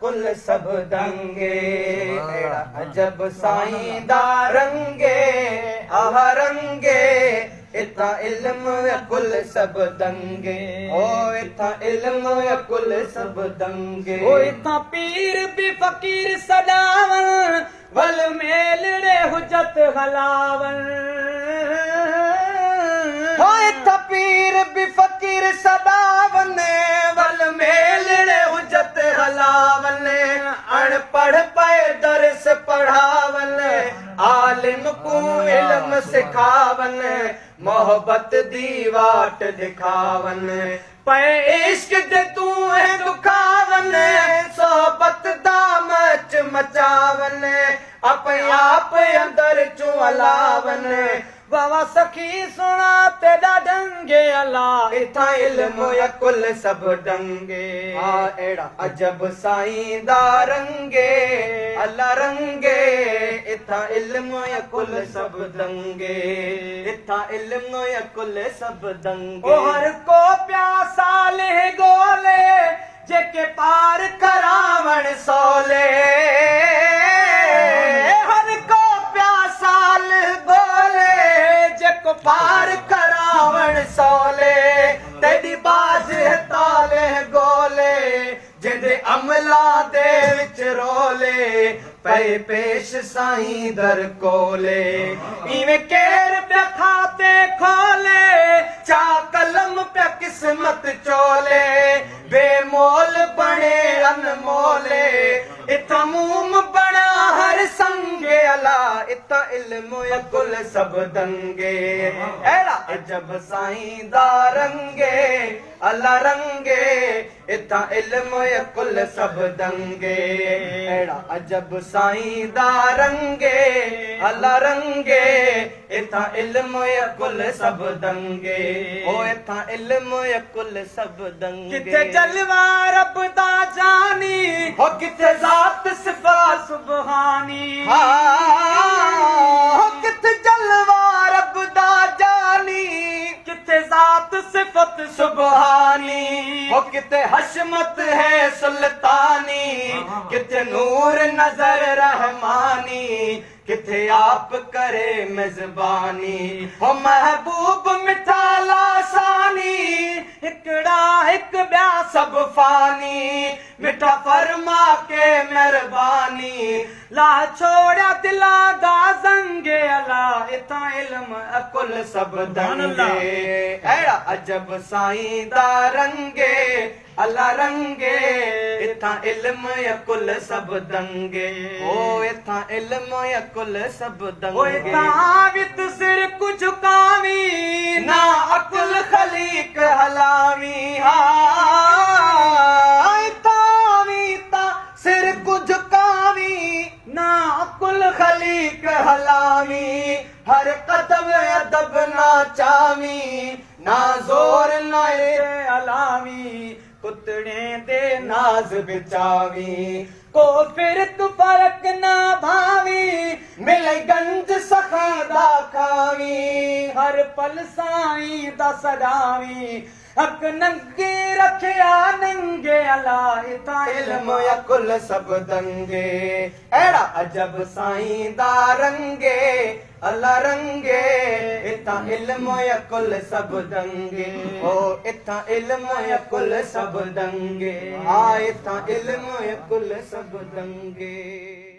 कुल सब दंगे अजब साईं दा रंगे आह रंगे इथा इल्म कुल सब दंगे ओ इथा इल्म कुल सब दंगे ओ इथा पीर भी फकीर सदावन वल मेलड़े हुजत हलावन हो इथा पीर भी फकीर सदावन वल मेलड़े हुजत हलावन अनपढ़ पे दर्स पढ़ावन आलिम को इल्म सिखावन मोहब्बत दी वाट दिखावन पे इश्क दे तू है दुखावन सोहबत दा मच मचावन अपने आप अंदर चू अलावन बाबा सखी सुना तेरा ढंगे अल्लाह इथा इल्म कुल सब दंगे एड़ा अजब साईं दा रंगे अल्लाह रंगे इथा इल्म कुल सब दंगे इथा इल्म कुल सब दंगे ओ हर को प्यासा ले गोले जेके पार करावण सोले हर को प्यासा ले गोले जेको पार करावण सोले तेरी बाज ताले गोले जिंदे अमला दे विच रोले पे पेश साईं दर कोले इवें केर पे खाते खोले चा कलम पे किस्मत चोले बेमोल बने अनमोले इथा मूम बना हर संगे अला इथा इल्म कुल सब दंगे एड़ा अजब साईं दा रंगे अल्लाह रंगे इथा इल्म कुल सब दंगे एड़ा अजब साईं दा रंगे अल्लाह रंगे इथा इल्म कुल सब दंगे ओ इथा इल्म कुल सब दंगे किथे जलवा रब दा जानी हो किथे जात सिफा सुबहानी हो किथे जलवा रब दा जानी किथे जात सिफत सुबहानी हो किथे हशमत है सुल्तानी किथे नूर नजर रहमानी किथे आप करे मेजबानी हो महबूब मिठा लासानी हिकड़ा हिक ब्या सब फानी मिठा फरमा के मेहरबानी ला छोड़ा दिला दा जंगे अला इथा इल्म कुल सब दंगे एड़ा अजब साईं दा रंगे अल्लाह रंगे इथा इल्म कुल सब दंगे ओ इथा इल्म कुल सब ओ दंगे इथा वित सिर कुछ झुकावी ना अकुल खलीक हलावी ता सिर को झुकावी ना अकुल खलीक हलावी हर कदम अदब ना चावी ना जोर ना अलावी पुतड़े दे नाज बिचावी को फिर तू फर्क ना भावी मिले गंज सखा दा खावी हर पल साईं दा सदावी हक नंगे रखिया नंगे अला इथा इल्म कुल सब दंगे एड़ा अजब साईं दा रंगे अल्लाह रंगे इथा इल्म कुल सब दंगे ओ इथा इल्म कुल सब दंगे इथा इल्म कुल सब दंगे।